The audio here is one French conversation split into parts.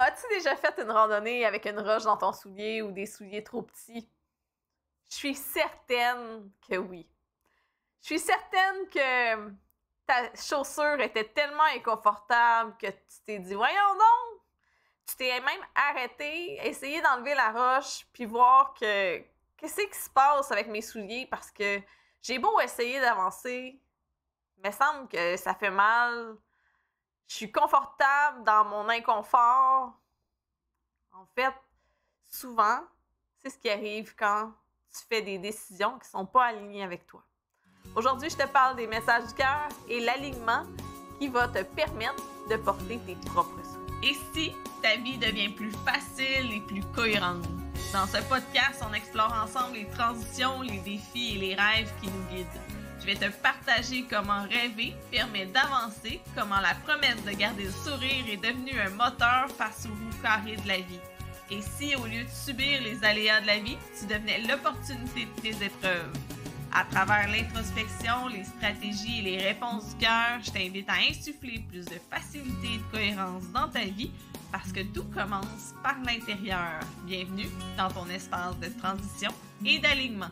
As-tu déjà fait une randonnée avec une roche dans ton soulier ou des souliers trop petits? Je suis certaine que oui. Je suis certaine que ta chaussure était tellement inconfortable que tu t'es dit, voyons donc, tu t'es même arrêté, essayé d'enlever la roche, puis voir que qu'est-ce qui se passe avec mes souliers parce que j'ai beau essayer d'avancer, il me semble que ça fait mal. Je suis confortable dans mon inconfort. En fait, souvent, c'est ce qui arrive quand tu fais des décisions qui ne sont pas alignées avec toi. Aujourd'hui, je te parle des messages du cœur et l'alignement qui va te permettre de porter tes propres souhaits. Et si ta vie devient plus facile et plus cohérente? Dans ce podcast, on explore ensemble les transitions, les défis et les rêves qui nous guident. Je vais te partager comment rêver permet d'avancer, comment la promesse de garder le sourire est devenue un moteur face aux roues carrées de la vie. Et si, au lieu de subir les aléas de la vie, tu devenais l'opportunité de tes épreuves? À travers l'introspection, les stratégies et les réponses du cœur, je t'invite à insuffler plus de facilité et de cohérence dans ta vie parce que tout commence par l'intérieur. Bienvenue dans ton espace de transition et d'alignement.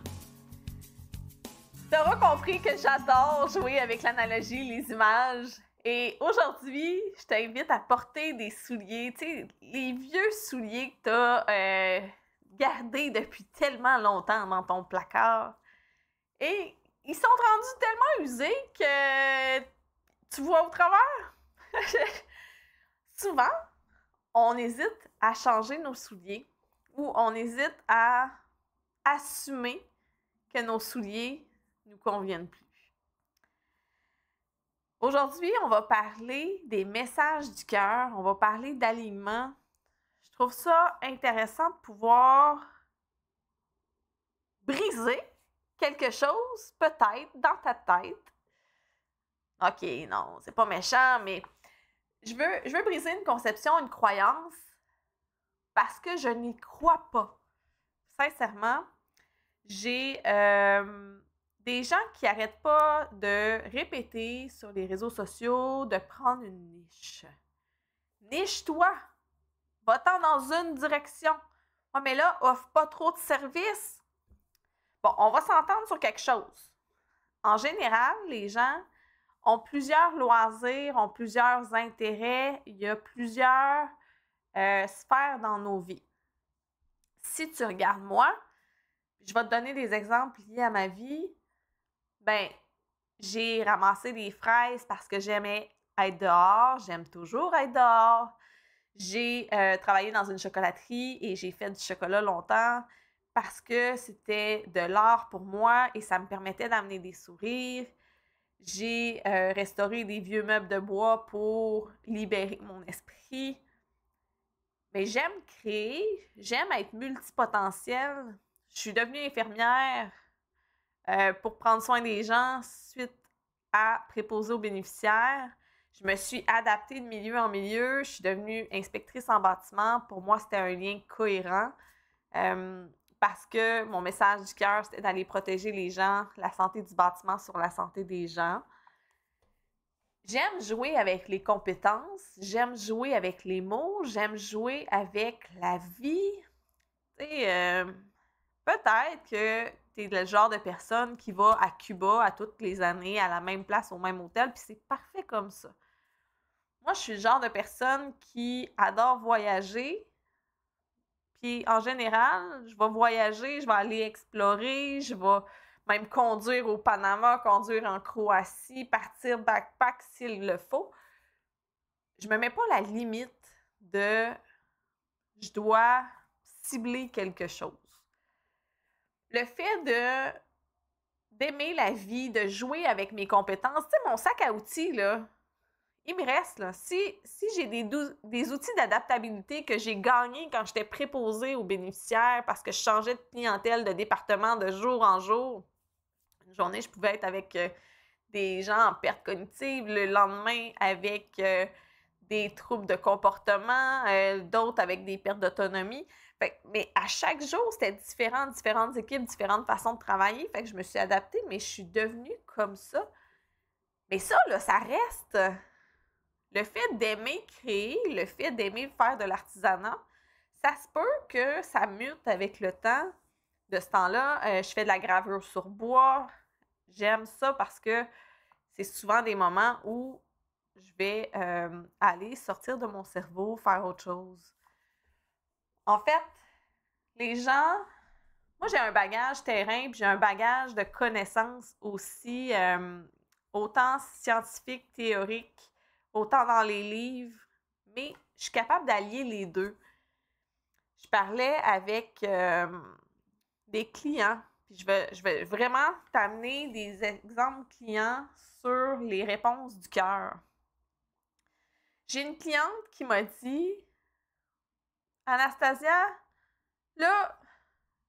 Tu auras compris que j'adore jouer avec l'analogie, les images. Et aujourd'hui, je t'invite à porter des souliers, tu sais, les vieux souliers que tu as gardés depuis tellement longtemps dans ton placard. Et ils sont rendus tellement usés que tu vois au travers. Souvent, on hésite à changer nos souliers ou on hésite à assumer que nos souliers nous conviennent plus. Aujourd'hui, on va parler des messages du cœur, on va parler d'alignement. Je trouve ça intéressant de pouvoir briser quelque chose, peut-être, dans ta tête. OK, non, c'est pas méchant, mais je veux briser une conception, une croyance, parce que je n'y crois pas. Sincèrement, j'ai des gens qui n'arrêtent pas de répéter sur les réseaux sociaux de prendre une niche. Niche-toi! Va-t'en dans une direction. Ah, mais là, offre pas trop de services. Bon, on va s'entendre sur quelque chose. En général, les gens ont plusieurs loisirs, ont plusieurs intérêts, il y a plusieurs sphères dans nos vies. Si tu regardes moi, je vais te donner des exemples liés à ma vie. Ben, j'ai ramassé des fraises parce que j'aimais être dehors, j'aime toujours être dehors. J'ai travaillé dans une chocolaterie et j'ai fait du chocolat longtemps parce que c'était de l'art pour moi et ça me permettait d'amener des sourires. J'ai restauré des vieux meubles de bois pour libérer mon esprit. Mais j'aime créer, j'aime être multipotentielle. Je suis devenue infirmière pour prendre soin des gens suite à préposer aux bénéficiaires. Je me suis adaptée de milieu en milieu. Je suis devenue inspectrice en bâtiment. Pour moi, c'était un lien cohérent parce que mon message du cœur, c'était d'aller protéger les gens, la santé du bâtiment sur la santé des gens. J'aime jouer avec les compétences, j'aime jouer avec les mots, j'aime jouer avec la vie. Tu sais, peut-être que tu es le genre de personne qui va à Cuba à toutes les années, à la même place, au même hôtel, puis c'est parfait comme ça. Moi, je suis le genre de personne qui adore voyager, puis en général, je vais voyager, je vais aller explorer, je vais même conduire au Panama, conduire en Croatie, partir backpack s'il le faut. Je me mets pas la limite de je dois cibler quelque chose. Le fait d'aimer la vie, de jouer avec mes compétences, tu sais, mon sac à outils, là, il me reste, là. Si j'ai des outils d'adaptabilité que j'ai gagnés quand j'étais préposée aux bénéficiaires parce que je changeais de clientèle, de département de jour en jour, une journée, je pouvais être avec des gens en perte cognitive, le lendemain, avec des troubles de comportement, d'autres avec des pertes d'autonomie. Mais à chaque jour, c'était différent, différentes équipes, différentes façons de travailler. Fait que je me suis adaptée, mais je suis devenue comme ça. Mais ça, là, ça reste. le fait d'aimer créer, le fait d'aimer faire de l'artisanat, ça se peut que ça mute avec le temps. De ce temps-là, je fais de la gravure sur bois. J'aime ça parce que c'est souvent des moments où je vais aller sortir de mon cerveau, faire autre chose. En fait, les gens... Moi, j'ai un bagage terrain, puis j'ai un bagage de connaissances aussi, autant scientifique, théorique, autant dans les livres, mais je suis capable d'allier les deux. Je parlais avec des clients, puis je vais vraiment t'amener des exemples clients sur les réponses du cœur. J'ai une cliente qui m'a dit « Anastasia, là,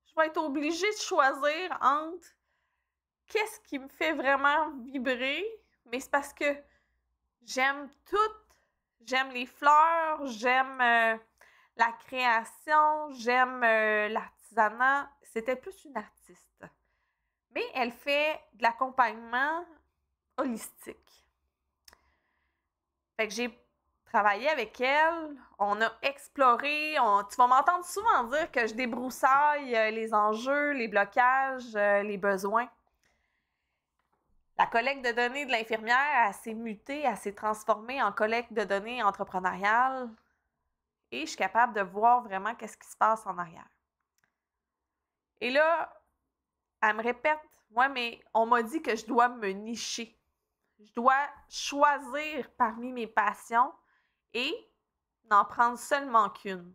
je vais être obligée de choisir entre qu'est-ce qui me fait vraiment vibrer, mais c'est parce que j'aime tout. J'aime les fleurs, j'aime la création, j'aime l'artisanat. C'était plus une artiste. Mais elle fait de l'accompagnement holistique. Fait que j'ai travaillé avec elle, on a exploré, tu vas m'entendre souvent dire que je débroussaille les enjeux, les blocages, les besoins. La collecte de données de l'infirmière, elle s'est mutée, elle s'est transformée en collecte de données entrepreneuriale et je suis capable de voir vraiment qu'est-ce qui se passe en arrière. Et là, elle me répète, ouais, mais on m'a dit que je dois me nicher. Je dois choisir parmi mes passions et n'en prendre seulement qu'une.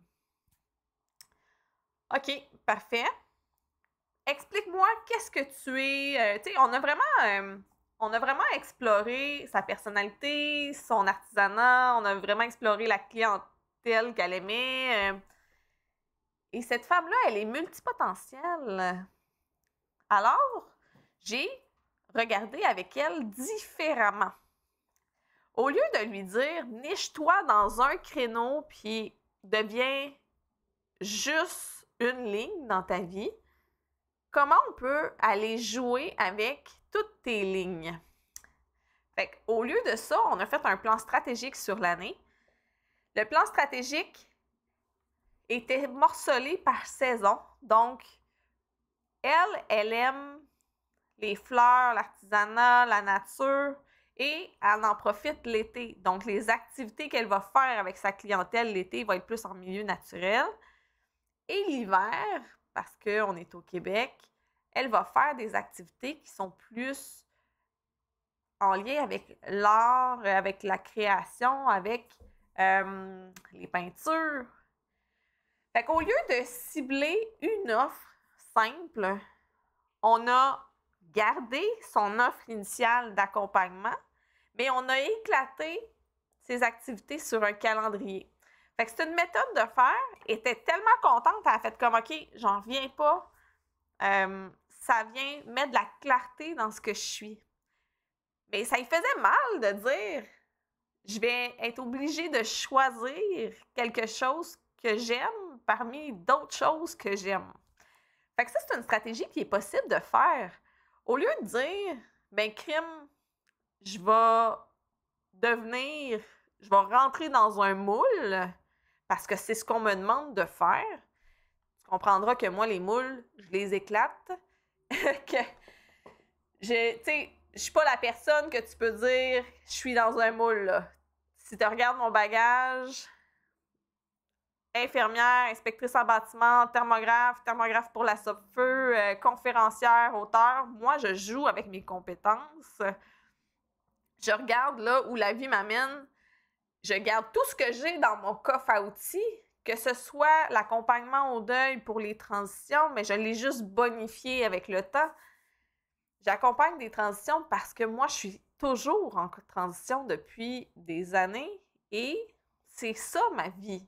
OK, parfait. Explique-moi qu'est-ce que tu es. Tu sais, on a vraiment exploré sa personnalité, son artisanat, on a vraiment exploré la clientèle qu'elle aimait. Et cette femme-là, elle est multipotentielle. Alors, j'ai regardé avec elle différemment. Au lieu de lui dire « niche-toi dans un créneau puis deviens juste une ligne dans ta vie », comment on peut aller jouer avec toutes tes lignes? Fait qu'au lieu de ça, on a fait un plan stratégique sur l'année. Le plan stratégique était morcelé par saison. Donc, elle aime les fleurs, l'artisanat, la nature et elle en profite l'été. Donc, les activités qu'elle va faire avec sa clientèle l'été vont être plus en milieu naturel. Et l'hiver, parce qu'on est au Québec, elle va faire des activités qui sont plus en lien avec l'art, avec la création, avec les peintures. Fait qu'au lieu de cibler une offre simple, on a gardé son offre initiale d'accompagnement, mais on a éclaté ses activités sur un calendrier. Fait que c'est une méthode de faire. Elle était tellement contente, elle a fait comme « OK, j'en reviens pas. Ça vient mettre de la clarté dans ce que je suis. » Mais ça lui faisait mal de dire « Je vais être obligée de choisir quelque chose que j'aime parmi d'autres choses que j'aime. » Fait que ça, c'est une stratégie qui est possible de faire. Au lieu de dire « Ben, crime, je vais rentrer dans un moule parce que c'est ce qu'on me demande de faire. » Tu comprendras que moi, les moules, je les éclate. Que je suis pas la personne que tu peux dire « Je suis dans un moule. » là. Si tu regardes mon bagage, infirmière, inspectrice en bâtiment, thermographe pour la Sopfeu, conférencière, auteur, moi, je joue avec mes compétences. Je regarde là où la vie m'amène. Je garde tout ce que j'ai dans mon coffre à outils, que ce soit l'accompagnement au deuil pour les transitions, mais je l'ai juste bonifié avec le temps. J'accompagne des transitions parce que moi, je suis toujours en transition depuis des années et c'est ça ma vie.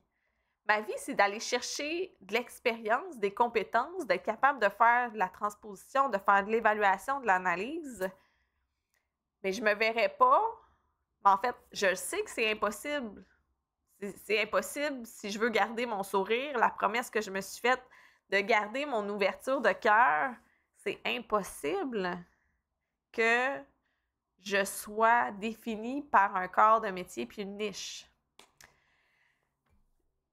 Ma vie, c'est d'aller chercher de l'expérience, des compétences, d'être capable de faire de la transposition, de faire de l'évaluation, de l'analyse. Mais je ne me verrais pas. En fait, je sais que c'est impossible. C'est impossible si je veux garder mon sourire. La promesse que je me suis faite de garder mon ouverture de cœur, c'est impossible que je sois définie par un corps de métier puis une niche.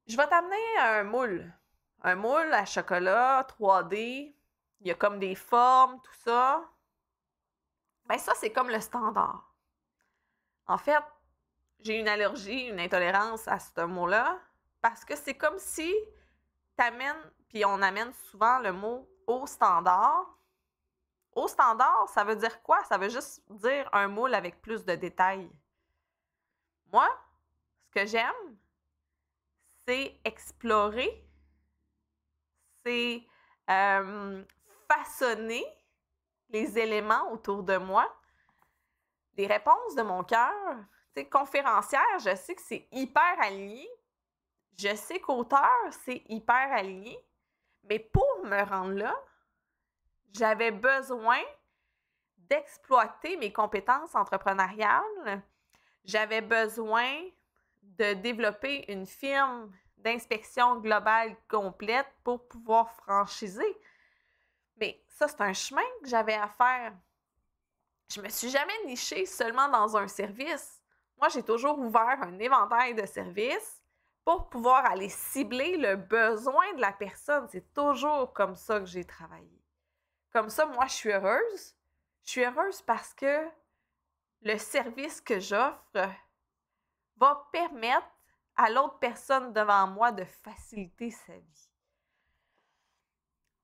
Je vais t'amener un moule. Un moule à chocolat 3D. Il y a comme des formes, tout ça. Ben ça, c'est comme le standard. En fait, j'ai une allergie, une intolérance à ce mot-là parce que c'est comme si t'amènes, puis on amène souvent le mot au standard. Au standard, ça veut dire quoi? Ça veut juste dire un moule avec plus de détails. Moi, ce que j'aime, c'est explorer, c'est façonner les éléments autour de moi. Les réponses de mon cœur, tu sais, conférencière, je sais que c'est hyper aligné. Je sais qu'auteur, c'est hyper aligné. Mais pour me rendre là, j'avais besoin d'exploiter mes compétences entrepreneuriales. J'avais besoin de développer une firme d'inspection globale complète pour pouvoir franchiser. Mais ça, c'est un chemin que j'avais à faire. Je me suis jamais nichée seulement dans un service. Moi, j'ai toujours ouvert un éventail de services pour pouvoir aller cibler le besoin de la personne. C'est toujours comme ça que j'ai travaillé. Comme ça, moi, je suis heureuse. Je suis heureuse parce que le service que j'offre va permettre à l'autre personne devant moi de faciliter sa vie.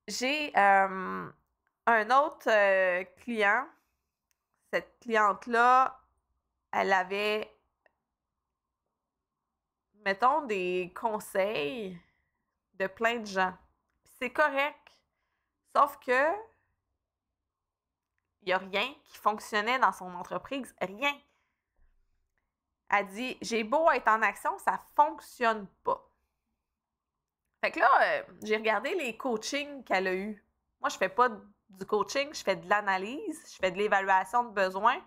J'ai un autre client. Cette cliente-là, elle avait, mettons, des conseils de plein de gens. C'est correct. Sauf que il n'y a rien qui fonctionnait dans son entreprise. Rien. Elle dit, j'ai beau être en action, ça ne fonctionne pas. Fait que là, j'ai regardé les coachings qu'elle a eus. Moi, je ne fais pas du coaching, je fais de l'analyse, je fais de l'évaluation de besoins.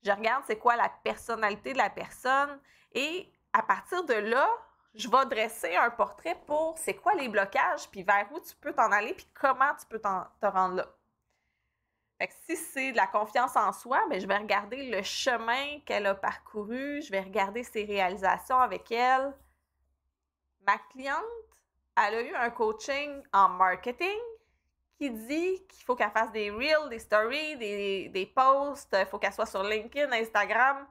Je regarde c'est quoi la personnalité de la personne et à partir de là, je vais dresser un portrait pour c'est quoi les blocages, puis vers où tu peux t'en aller, puis comment tu peux te rendre là. Fait que si c'est de la confiance en soi, bien, je vais regarder le chemin qu'elle a parcouru, je vais regarder ses réalisations avec elle. Ma cliente, elle a eu un coaching en marketing qui dit qu'il faut qu'elle fasse des reels, des stories, des posts, il faut qu'elle soit sur LinkedIn, Instagram.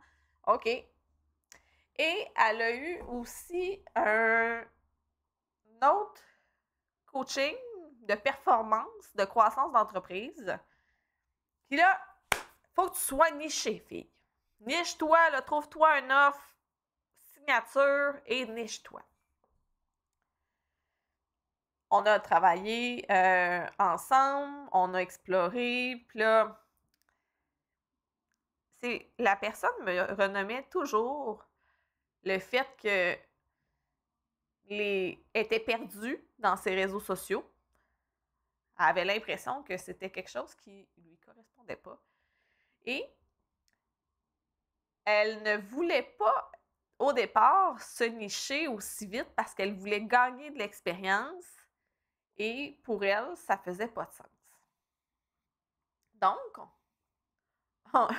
OK. Et elle a eu aussi un autre coaching de performance, de croissance d'entreprise. Puis là, il faut que tu sois niché, fille. Niche-toi, là, trouve-toi un offre, signature et niche-toi. On a travaillé ensemble, on a exploré, puis là, la personne me renommait toujours le fait qu'elle était perdue dans ses réseaux sociaux. Elle avait l'impression que c'était quelque chose qui ne lui correspondait pas. Et elle ne voulait pas, au départ, se nicher aussi vite parce qu'elle voulait gagner de l'expérience. Et pour elle, ça ne faisait pas de sens. Donc,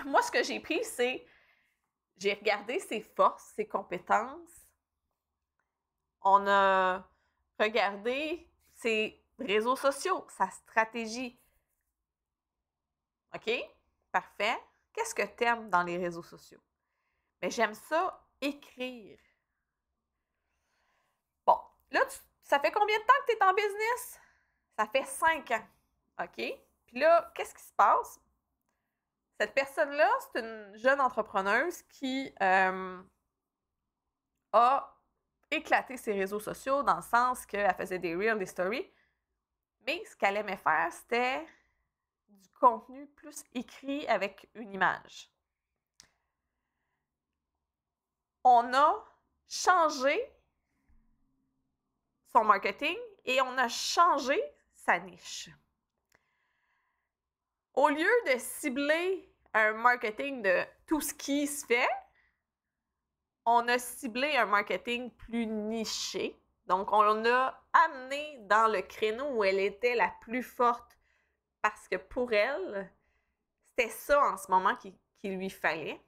moi, ce que j'ai pris, c'est j'ai regardé ses forces, ses compétences. On a regardé ses réseaux sociaux, sa stratégie. OK? Parfait. Qu'est-ce que tu aimes dans les réseaux sociaux? Bien, j'aime ça écrire. Bon, là, ça fait combien de temps que tu es en business? Ça fait 5 ans. OK? Puis là, qu'est-ce qui se passe? Cette personne-là, c'est une jeune entrepreneuse qui a éclaté ses réseaux sociaux dans le sens qu'elle faisait des reels, des stories. Mais ce qu'elle aimait faire, c'était du contenu plus écrit avec une image. On a changé son marketing et on a changé sa niche. Au lieu de cibler un marketing de tout ce qui se fait, on a ciblé un marketing plus niché. Donc, on l'a amené dans le créneau où elle était la plus forte parce que pour elle, c'était ça en ce moment qui qu'il lui fallait.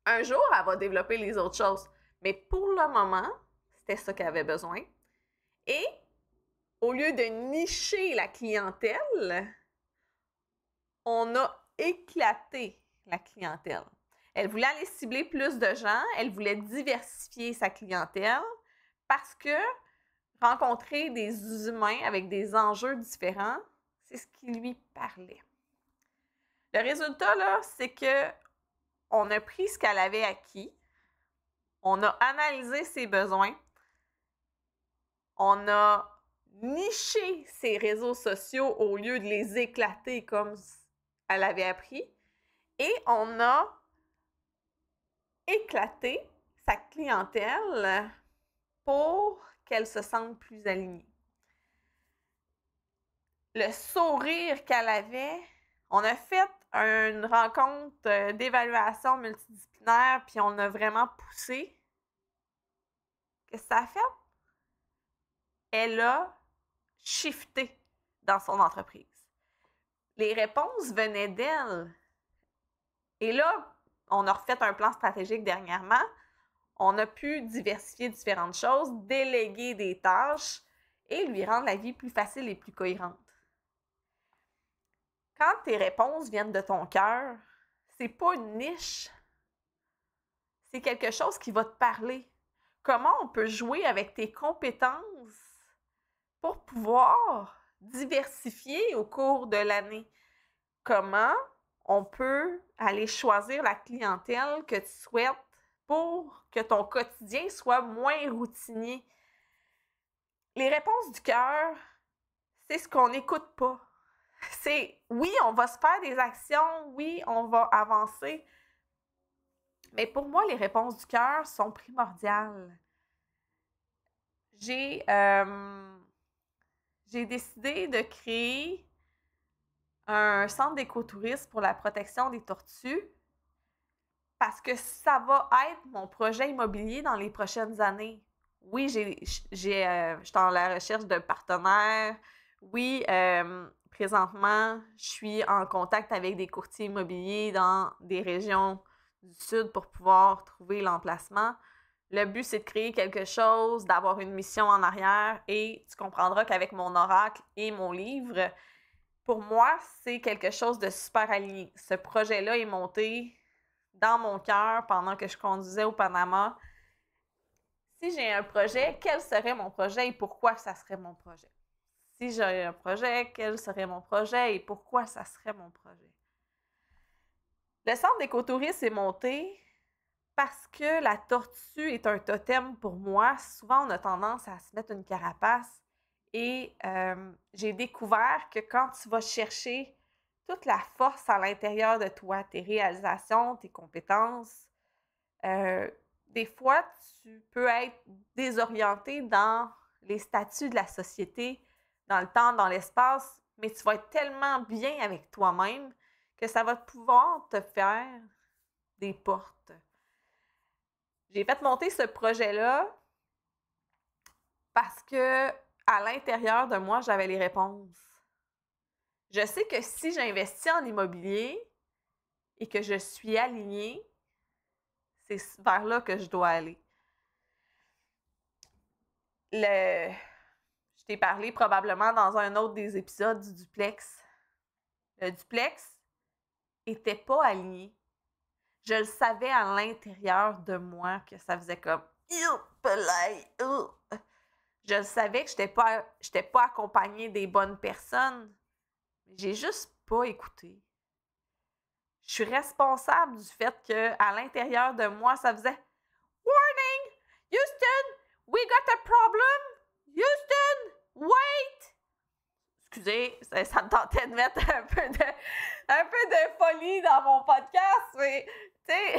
Un jour, elle va développer les autres choses. Mais pour le moment, c'était ça qu'elle avait besoin. Et au lieu de nicher la clientèle, on a éclaté la clientèle. Elle voulait aller cibler plus de gens, elle voulait diversifier sa clientèle parce que rencontrer des humains avec des enjeux différents, c'est ce qui lui parlait. Le résultat, là, c'est que on a pris ce qu'elle avait acquis, on a analysé ses besoins, on a niché ses réseaux sociaux au lieu de les éclater comme elle avait appris, et on a éclaté sa clientèle pour qu'elle se sente plus alignée. Le sourire qu'elle avait, on a fait une rencontre d'évaluation multidisciplinaire, puis on a vraiment poussé. Qu'est-ce que ça a fait? Elle a shifté dans son entreprise. Les réponses venaient d'elle. Et là, on a refait un plan stratégique dernièrement. On a pu diversifier différentes choses, déléguer des tâches et lui rendre la vie plus facile et plus cohérente. Quand tes réponses viennent de ton cœur, c'est pas une niche. C'est quelque chose qui va te parler. Comment on peut jouer avec tes compétences pour pouvoir diversifier au cours de l'année? Comment on peut aller choisir la clientèle que tu souhaites pour que ton quotidien soit moins routinier? Les réponses du cœur, c'est ce qu'on n'écoute pas. C'est, oui, on va se faire des actions, oui, on va avancer, mais pour moi, les réponses du cœur sont primordiales. J'ai décidé de créer un centre d'écotourisme pour la protection des tortues parce que ça va être mon projet immobilier dans les prochaines années. Oui, je suis en la recherche de partenaires. Oui, présentement, je suis en contact avec des courtiers immobiliers dans des régions du sud pour pouvoir trouver l'emplacement. Le but, c'est de créer quelque chose, d'avoir une mission en arrière et tu comprendras qu'avec mon oracle et mon livre, pour moi, c'est quelque chose de super aligné. Ce projet-là est monté dans mon cœur pendant que je conduisais au Panama. Si j'ai un projet, quel serait mon projet et pourquoi ça serait mon projet? Si j'ai un projet, quel serait mon projet et pourquoi ça serait mon projet? Le centre d'écotourisme est monté parce que la tortue est un totem pour moi. Souvent, on a tendance à se mettre une carapace et j'ai découvert que quand tu vas chercher toute la force à l'intérieur de toi, tes réalisations, tes compétences, des fois, tu peux être désorienté dans les statuts de la société, dans le temps, dans l'espace, mais tu vas être tellement bien avec toi-même que ça va pouvoir te faire des portes. J'ai fait monter ce projet-là parce que à l'intérieur de moi, j'avais les réponses. Je sais que si j'investis en immobilier et que je suis alignée, c'est vers là que je dois aller. Je t'ai parlé probablement dans un autre des épisodes du duplex. Le duplex n'était pas aligné. Je le savais à l'intérieur de moi que ça faisait comme Je le savais que je n'étais pas accompagnée des bonnes personnes. Mais j'ai juste pas écouté. Je suis responsable du fait qu'à l'intérieur de moi, ça faisait Warning! Houston! We got a problem! Houston! Wait! Excusez, ça me tentait de mettre un peu de folie dans mon podcast, mais tu sais,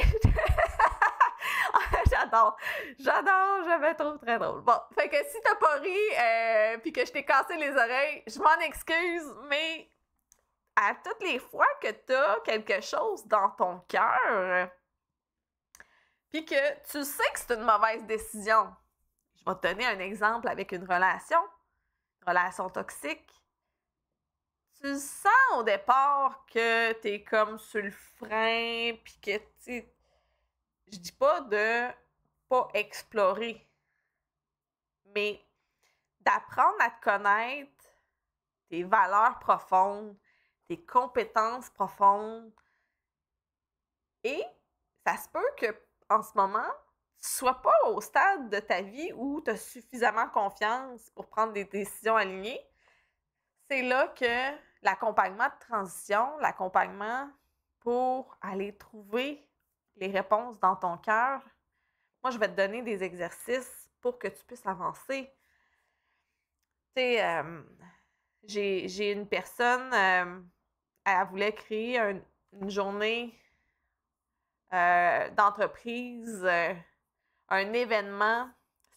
j'adore, je me trouve très drôle. Bon, fait que si t'as pas ri puis que je t'ai cassé les oreilles, je m'en excuse, mais à toutes les fois que t'as quelque chose dans ton cœur puis que tu sais que c'est une mauvaise décision, je vais te donner un exemple avec une relation toxique. tu sens au départ que t'es comme sur le frein, puis que, tu sais, je dis pas de pas explorer, mais d'apprendre à te connaître, tes valeurs profondes, tes compétences profondes. Et ça se peut que en ce moment, tu ne sois pas au stade de ta vie où tu as suffisamment confiance pour prendre des décisions alignées. C'est là que l'accompagnement de transition, l'accompagnement pour aller trouver les réponses dans ton cœur, moi, je vais te donner des exercices pour que tu puisses avancer. Tu sais, j'ai une personne, elle voulait créer une journée d'entreprise, un événement.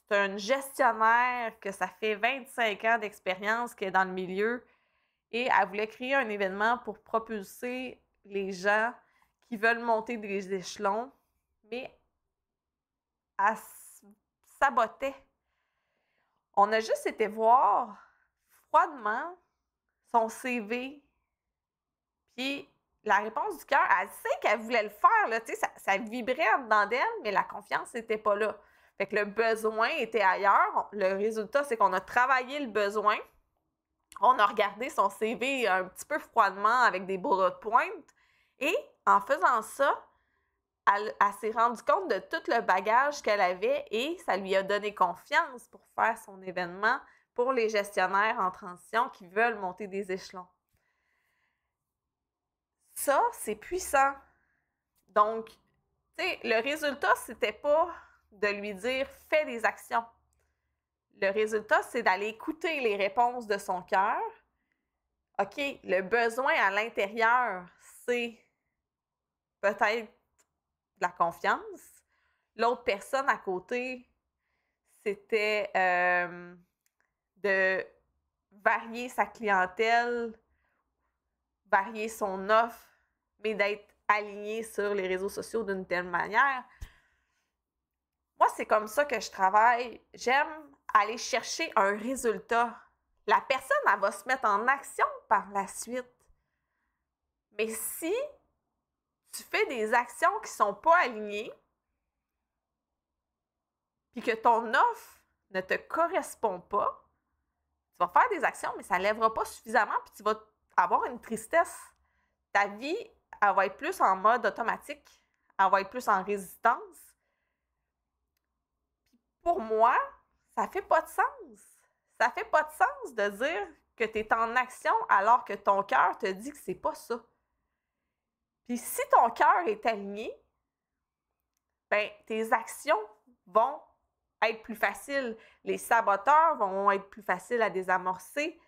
C'est un gestionnaire que ça fait 25 ans d'expérience qui est dans le milieu et elle voulait créer un événement pour propulser les gens qui veulent monter des échelons, mais elle sabotait. On a juste été voir froidement son CV, puis la réponse du cœur, elle sait qu'elle voulait le faire, là, tu sais, ça vibrait en dedans d'elle, mais la confiance n'était pas là. Fait que le besoin était ailleurs. Le résultat, c'est qu'on a travaillé le besoin. On a regardé son CV un petit peu froidement avec des bullet points. Et en faisant ça, elle s'est rendue compte de tout le bagage qu'elle avait et ça lui a donné confiance pour faire son événement pour les gestionnaires en transition qui veulent monter des échelons. Ça, c'est puissant. Donc, tu sais, le résultat, c'était pas de lui dire « fais des actions ». Le résultat, c'est d'aller écouter les réponses de son cœur. OK, le besoin à l'intérieur, c'est peut-être de la confiance. L'autre personne à côté, c'était de varier sa clientèle, varier son offre, mais d'être aligné sur les réseaux sociaux d'une telle manière. Moi, c'est comme ça que je travaille. J'aime aller chercher un résultat. La personne, elle va se mettre en action par la suite. Mais si tu fais des actions qui ne sont pas alignées, puis que ton offre ne te correspond pas, tu vas faire des actions, mais ça ne lèvera pas suffisamment, puis tu vas avoir une tristesse. Ta vie, elle va être plus en mode automatique, elle va être plus en résistance. Puis pour moi, ça ne fait pas de sens. Ça ne fait pas de sens de dire que tu es en action alors que ton cœur te dit que c'est pas ça. Puis si ton cœur est aligné, ben tes actions vont être plus faciles. Les saboteurs vont être plus faciles à désamorcer.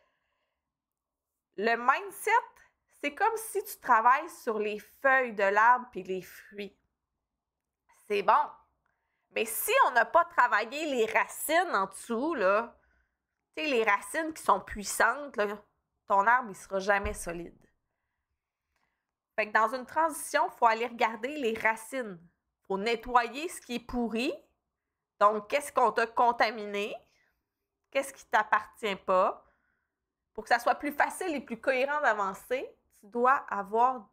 Le mindset, c'est comme si tu travailles sur les feuilles de l'arbre et les fruits. C'est bon. Mais si on n'a pas travaillé les racines en dessous, là, tu sais, les racines qui sont puissantes, là, ton arbre, il ne sera jamais solide. Fait que dans une transition, il faut aller regarder les racines. Il faut nettoyer ce qui est pourri. Donc, qu'est-ce qu'on t'a contaminé? Qu'est-ce qui ne t'appartient pas? Pour que ça soit plus facile et plus cohérent d'avancer, tu dois avoir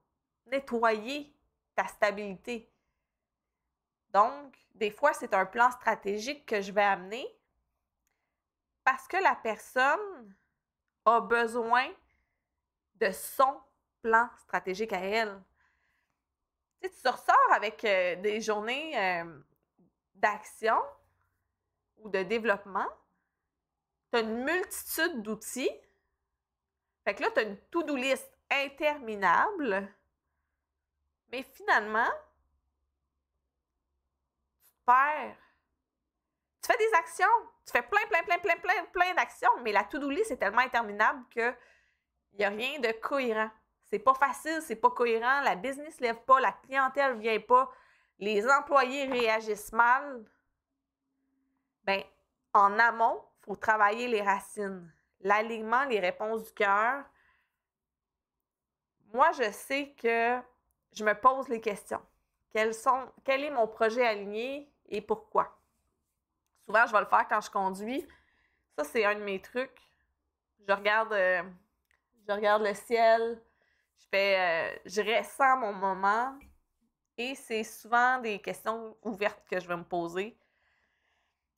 nettoyé ta stabilité. Donc, des fois, c'est un plan stratégique que je vais amener parce que la personne a besoin de son plan stratégique à elle. Tu sais, tu ressors avec des journées d'action ou de développement, tu as une multitude d'outils. Fait que là, tu as une to-do list interminable, mais finalement, tu te perds. Tu fais des actions, tu fais plein d'actions, mais la to-do list est tellement interminable qu'il n'y a rien de cohérent. C'est pas facile, c'est pas cohérent, la business ne lève pas, la clientèle ne vient pas, les employés réagissent mal. Bien, en amont, il faut travailler les racines, l'alignement, les réponses du cœur. Moi, je sais que je me pose les questions. Quel est mon projet aligné et pourquoi? Souvent, je vais le faire quand je conduis. Ça, c'est un de mes trucs. Je regarde je regarde le ciel, je ressens mon moment et c'est souvent des questions ouvertes que je vais me poser.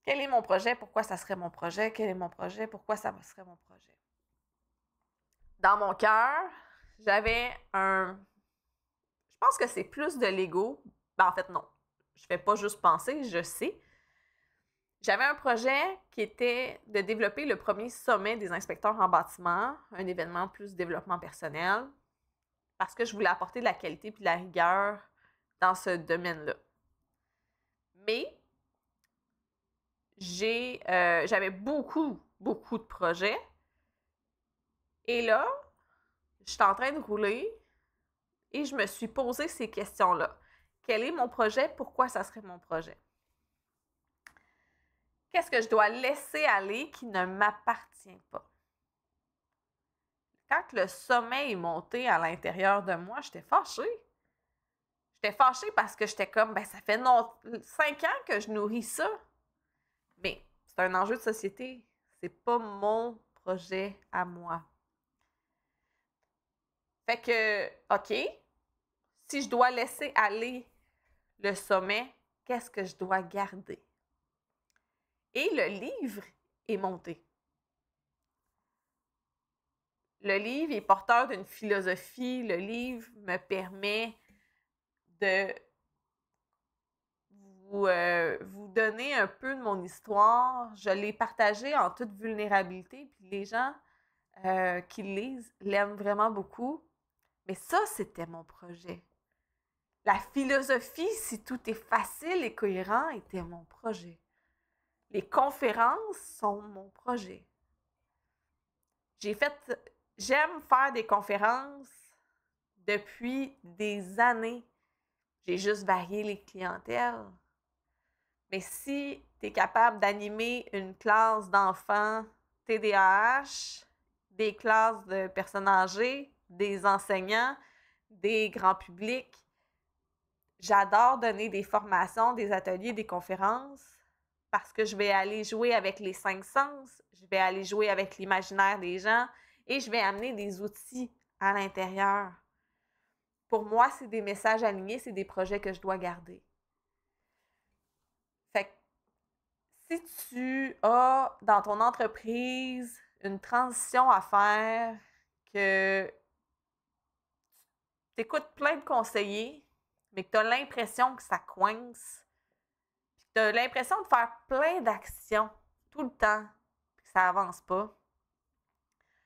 Quel est mon projet? Pourquoi ça serait mon projet? Quel est mon projet? Pourquoi ça serait mon projet? Dans mon cœur, j'avais je pense que c'est plus de l'ego. Ben, en fait, non. Je fais pas juste penser, je sais. J'avais un projet qui était de développer le premier sommet des inspecteurs en bâtiment, un événement plus développement personnel, parce que je voulais apporter de la qualité et de la rigueur dans ce domaine-là. Mais j'avais beaucoup de projets. Et là, j'étais en train de rouler et je me suis posé ces questions-là. Quel est mon projet? Pourquoi ça serait mon projet? Qu'est-ce que je dois laisser aller qui ne m'appartient pas? Quand le sommet est monté à l'intérieur de moi, j'étais fâchée. J'étais fâchée parce que j'étais comme, ça fait 5 ans que je nourris ça. Mais c'est un enjeu de société. C'est pas mon projet à moi. Fait que, OK, si je dois laisser aller le sommet, qu'est-ce que je dois garder? Et le livre est monté. Le livre est porteur d'une philosophie. Le livre me permet de vous donner un peu de mon histoire. Je l'ai partagée en toute vulnérabilité, puis les gens qui le lisent l'aiment vraiment beaucoup. Mais ça, c'était mon projet. La philosophie, si tout est facile et cohérent, était mon projet. Les conférences sont mon projet. J'aime faire des conférences depuis des années. J'ai juste varié les clientèles. Mais si tu es capable d'animer une classe d'enfants TDAH, des classes de personnes âgées, des enseignants, des grands publics, j'adore donner des formations, des ateliers, des conférences parce que je vais aller jouer avec les 5 sens, je vais aller jouer avec l'imaginaire des gens et je vais amener des outils à l'intérieur. Pour moi, c'est des messages alignés, c'est des projets que je dois garder. Fait que si tu as dans ton entreprise une transition à faire, que tu écoutes plein de conseillers, mais que tu as l'impression que ça coince, puis que tu as l'impression de faire plein d'actions tout le temps, puis que ça avance pas,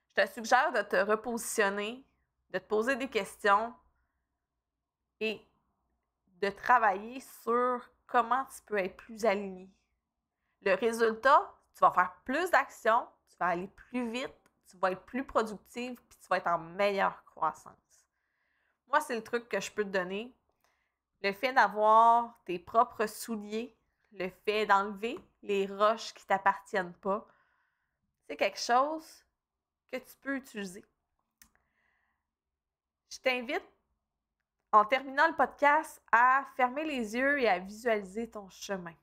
je te suggère de te repositionner, de te poser des questions et de travailler sur comment tu peux être plus aligné. Le résultat, tu vas faire plus d'actions, tu vas aller plus vite, tu vas être plus productive, puis tu vas être en meilleure croissance. Moi, c'est le truc que je peux te donner. Le fait d'avoir tes propres souliers, le fait d'enlever les roches qui ne t'appartiennent pas, c'est quelque chose que tu peux utiliser. Je t'invite, en terminant le podcast, à fermer les yeux et à visualiser ton chemin.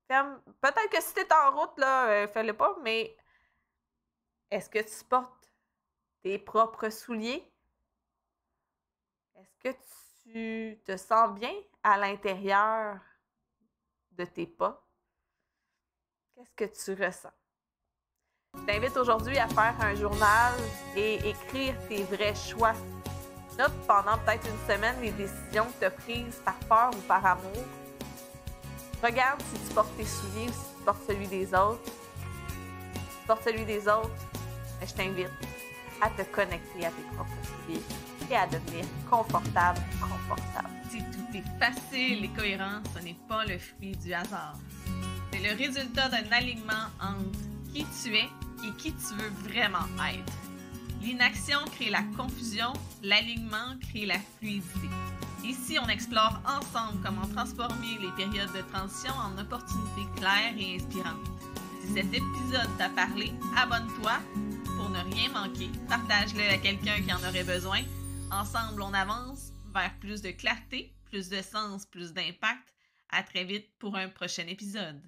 Peut-être que si tu es en route, là, fais-le pas, mais est-ce que tu portes tes propres souliers? Est-ce que tu te sens bien à l'intérieur de tes pas? Qu'est-ce que tu ressens? Je t'invite aujourd'hui à faire un journal et écrire tes vrais choix. Note pendant peut-être une semaine les décisions que tu as prises par peur ou par amour. Regarde si tu portes tes souliers ou si tu portes celui des autres. Si tu portes celui des autres, je t'invite à te connecter à tes propres souliers et à devenir confortable. Si tout est facile et cohérent, ce n'est pas le fruit du hasard. C'est le résultat d'un alignement entre qui tu es et qui tu veux vraiment être. L'inaction crée la confusion, l'alignement crée la fluidité. Ici, on explore ensemble comment transformer les périodes de transition en opportunités claires et inspirantes. Si cet épisode t'a parlé, abonne-toi pour ne rien manquer. Partage-le à quelqu'un qui en aurait besoin. Ensemble, on avance vers plus de clarté, plus de sens, plus d'impact. À très vite pour un prochain épisode.